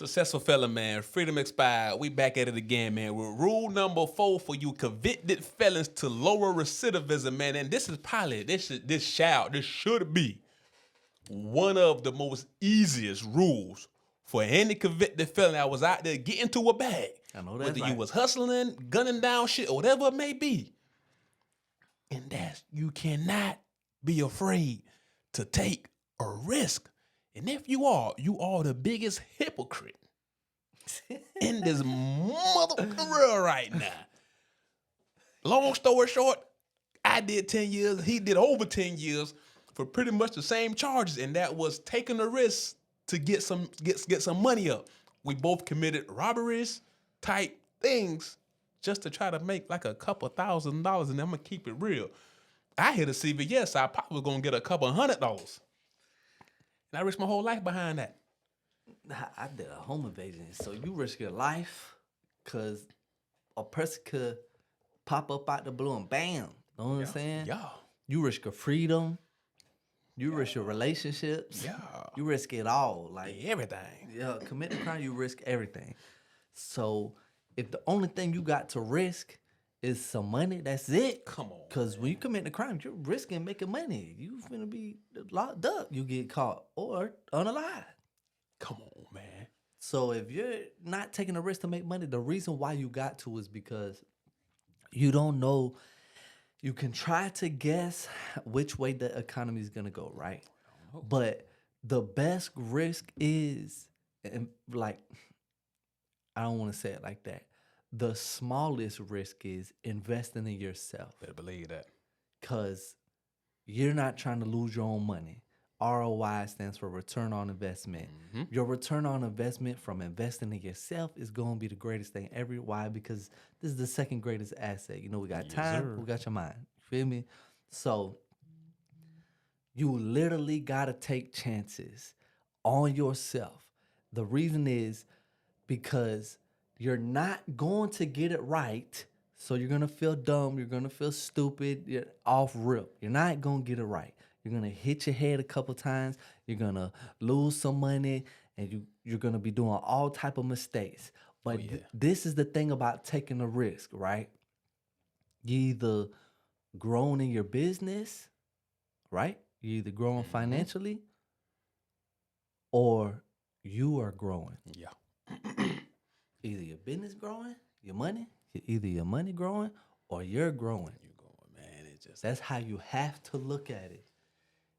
Successful fella, man. Freedom expired. We back at it again, man. With rule number 4 for you convicted felons to lower recidivism, man. And this is probably this should be one of the most easiest rules for any convicted felon that was out there getting to a bag. I know that's whether right. you was hustling, gunning down shit, or whatever it may be. And that's you cannot be afraid to take a risk. And if you are the biggest hypocrite in this world right now. Long story short, I did 10 years. He did over 10 years for pretty much the same charges, and that was taking a risk to get some money up. We both committed robberies type things just to try to make like a couple $1,000, and I'm gonna keep it real. I hit a CVS, I probably was gonna get a couple $100. And I risked my whole life behind that. I did a home invasion. So you risk your life because a person could pop up out the blue and bam. You know what I'm saying? Yeah. You risk your freedom. You risk your relationships. Yeah. You risk it all. Like Everything. yeah, commit a crime, you risk everything. So if the only thing you got to risk is some money, that's it. Come on. Because when you commit a crime, you're risking making money. You finna be locked up. You get caught or unalive. Come on, man. So if you're not taking a risk to make money, the reason why you got to is because you don't know. You can try to guess which way the economy is gonna go, right? But the best risk is, and like, I don't want to say it like that. The smallest risk is investing in yourself. Better believe that. Because you're not trying to lose your own money. ROI stands for return on investment. Mm-hmm. Your return on investment from investing in yourself is going to be the greatest thing ever. Why? Because this is the second greatest asset. You know, we got time, sir. we got your mind. You feel me? So you literally got to take chances on yourself. The reason is because you're not going to get it right. So you're going to feel dumb. You're going to feel stupid. You're off rip. You're not going to get it right. You're going to hit your head a couple times. You're going to lose some money. And you're going to be doing all type of mistakes. But this is the thing about taking a risk, right? You either growing in your business, right? You either growing financially or you are growing. Yeah. Either your business growing, your money, either your money growing or you're growing. You're going, man. It just That's how you have to look at it.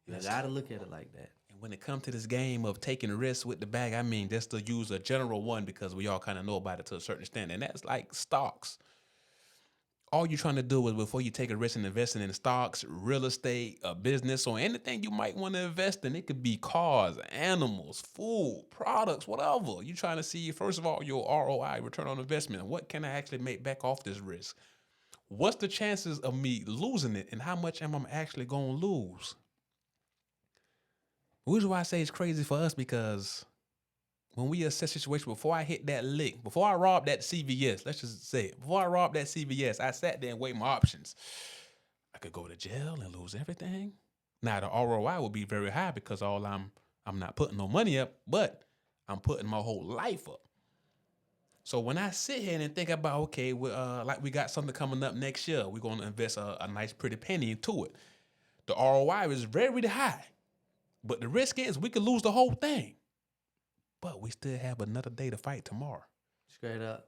You got to look at it like that. And when it comes to this game of taking risks with the bag, I mean, just to use a general one because we all kind of know about it to a certain extent, and that's like stocks. All you're trying to do is before you take a risk in investing in stocks, real estate, a business, or anything you might want to invest in. It could be cars, animals, food, products, whatever. You're trying to see, first of all, your ROI, return on investment. What can I actually make back off this risk? What's the chances of me losing it, and how much am I actually going to lose? Which is why I say it's crazy for us because when we assess situation, before I hit that lick, before I robbed that CVS, let's just say it, before I robbed that CVS, I sat there and weighed my options. I could go to jail and lose everything. Now the ROI would be very high because I'm not putting no money up, but I'm putting my whole life up. So when I sit here and think about, okay, like we got something coming up next year, we're going to invest a nice pretty penny into it. The ROI is very high, but the risk is we could lose the whole thing. But we still have another day to fight tomorrow. Straight up.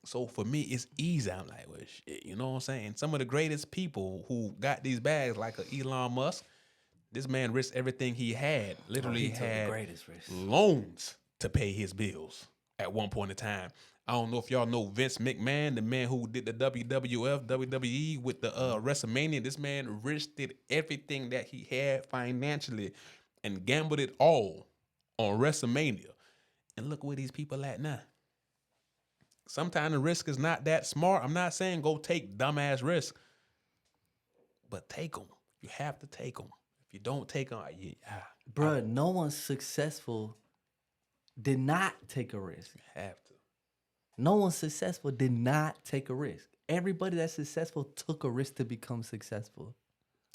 So for me, it's easy. I'm like, well, shit, you know what I'm saying? Some of the greatest people who got these bags, like a Elon Musk, this man risked everything he had. Literally had loans to pay his bills at one point in time. I don't know if y'all know Vince McMahon, the man who did the WWF, WWE with the WrestleMania. This man risked everything that he had financially and gambled it all on WrestleMania. And look where these people at now. Sometimes the risk is not that smart. I'm not saying go take dumbass risk, but take them. You have to take them. If you don't take them, Bruh, no one successful did not take a risk. You have to. No one successful did not take a risk. Everybody that's successful took a risk to become successful.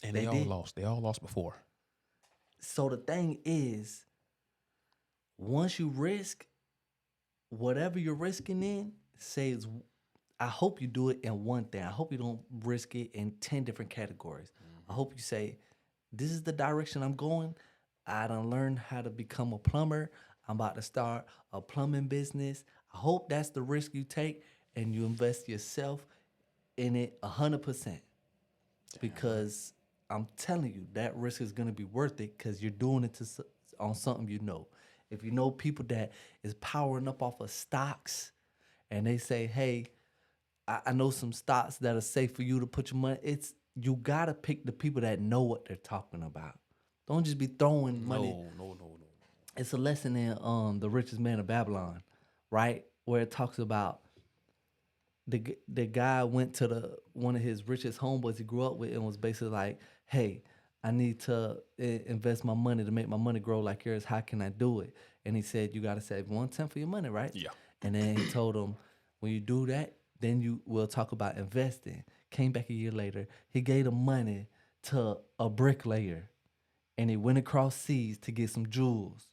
And they all lost. They all lost before. So the thing is, once you risk, whatever you're risking in, says, I hope you do it in one thing. I hope you don't risk it in 10 different categories. I hope you say, this is the direction I'm going. I done learned how to become a plumber. I'm about to start a plumbing business. I hope that's the risk you take and you invest yourself in it 100%. Because I'm telling you, that risk is going to be worth it because you're doing it on something you know. If you know people that is powering up off of stocks and they say, hey, I know some stocks that are safe for you to put your money. You gotta pick the people that know what they're talking about. Don't just be throwing money. No. It's a lesson in The Richest Man of Babylon, right? Where it talks about the guy went to one of his richest homeboys he grew up with and was basically like, hey, I need to invest my money to make my money grow like yours. How can I do it? And he said, you got to save 1/10 for your money, right? Yeah. And then he told him, when you do that, then you will talk about investing. Came back a year later, he gave the money to a bricklayer and he went across seas to get some jewels.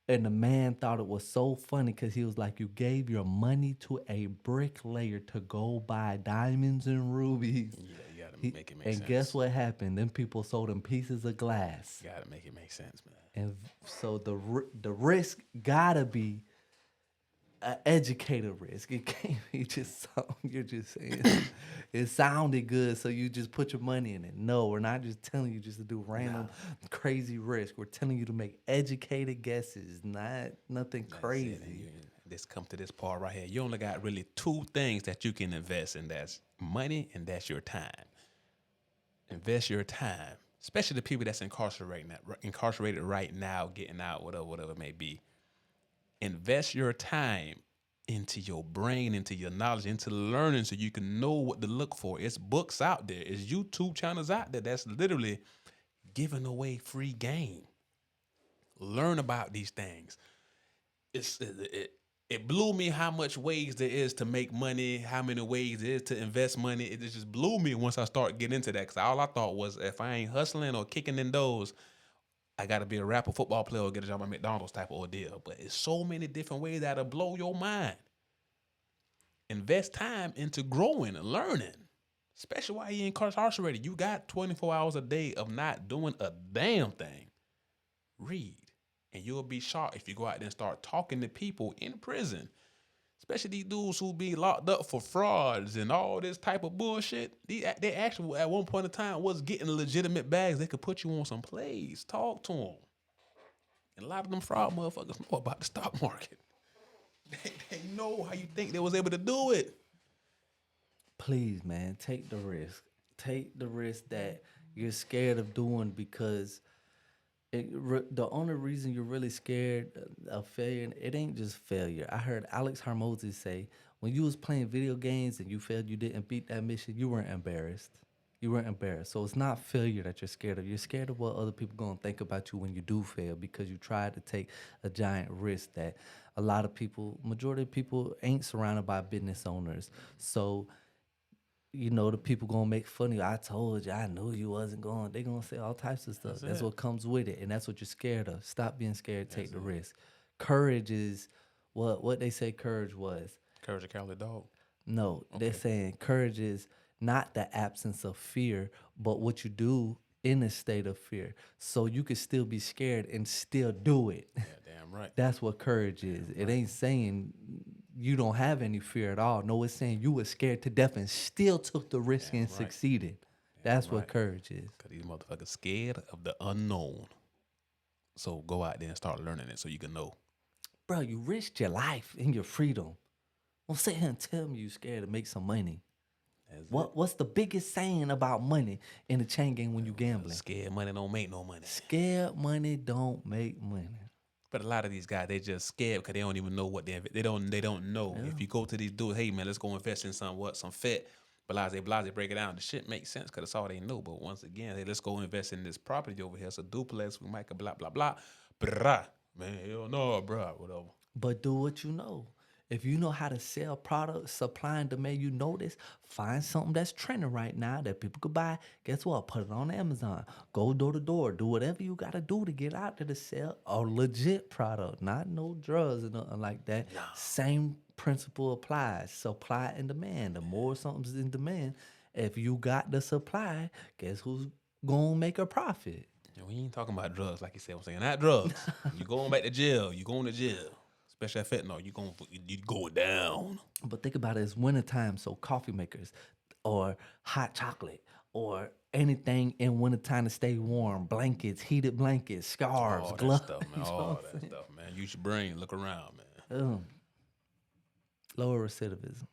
And the man thought it was so funny because he was like, you gave your money to a bricklayer to go buy diamonds and rubies. Yeah, you gotta make it make And sense. guess what happened? Then people sold him pieces of glass. You gotta make it make sense, man. And so the risk gotta be an educated risk. It can't be just something you're just saying. It sounded good, so you just put your money in it. No, we're not just telling you just to do random crazy risk. We're telling you to make educated guesses, not nothing crazy. Let's come to this part right here. You only got really two things that you can invest in. That's money and that's your time. Invest your time, especially the people that's incarcerated right now, getting out, whatever it may be. Invest your time into your brain, into your knowledge, into learning so you can know what to look for. It's books out there. It's YouTube channels out there that's literally giving away free game. Learn about these things. It blew me how much ways there is to make money, how many ways there is to invest money. It just blew me once I started getting into that because all I thought was if I ain't hustling or kicking in those, I got to be a rapper, football player, or get a job at McDonald's type of ordeal. But it's so many different ways that'll blow your mind. Invest time into growing and learning, especially while you're incarcerated. You got 24 hours a day of not doing a damn thing. Read. And you'll be shocked if you go out there and start talking to people in prison, especially these dudes who be locked up for frauds and all this type of bullshit. They actually, at one point in time, was getting legitimate bags. They could put you on some plays. Talk to them. And a lot of them fraud motherfuckers know about the stock market. They know how you think they was able to do it. Please, man, take the risk. Take the risk that you're scared of doing because the only reason you're really scared of failure, it ain't just failure. I heard Alex Hormozy say, when you was playing video games and you failed, you didn't beat that mission, you weren't embarrassed. You weren't embarrassed. So it's not failure that you're scared of. You're scared of what other people going to think about you when you do fail because you tried to take a giant risk that a lot of people, majority of people ain't surrounded by business owners. So the people gonna make fun of you. I told you, I knew you wasn't going. They gonna say all types of stuff. That's what comes with it, and that's what you're scared of. Stop being scared. Take the risk. Courage is what they say. Courage was. Courage a cowardly dog. No, they're saying courage is not the absence of fear, but what you do in a state of fear, so you can still be scared and still do it. Yeah, damn right. That's what courage is. It ain't saying you don't have any fear at all. No, it's saying you were scared to death and still took the risk and succeeded. That's what courage is. Because these motherfuckers scared of the unknown. So go out there and start learning it so you can know. Bro, you risked your life and your freedom. Don't sit here and tell me you scared to make some money. What's the biggest saying about money in the chain game when you gambling? Scared money don't make no money. Scared money don't make money. But a lot of these guys, they just scared because they don't even know what they don't know. Yeah. If you go to these dudes, hey man, let's go invest in some FET, blase, break it down. The shit makes sense because that's all they know. But once again, hey, let's go invest in this property over here. It's a duplex. We might blah blah blah. Brah, man, hell no, bruh, whatever. But do what you know. If you know how to sell products, supply and demand, you know this, find something that's trending right now that people could buy. Guess what? Put it on Amazon. Go door to door. Do whatever you got to do to get out there to sell a legit product, not no drugs or nothing like that. Same principle applies. Supply and demand. The more something's in demand, if you got the supply, guess who's going to make a profit? And we ain't talking about drugs, like you said. I'm saying not drugs. You going back to jail. You going to jail. Especially at fentanyl. You going down. But think about it, it's wintertime, so coffee makers or hot chocolate or anything in wintertime to stay warm, blankets, heated blankets, scarves, All that gloves. stuff, man. All that stuff, man. Use your brain. Look around, man. Lower recidivism.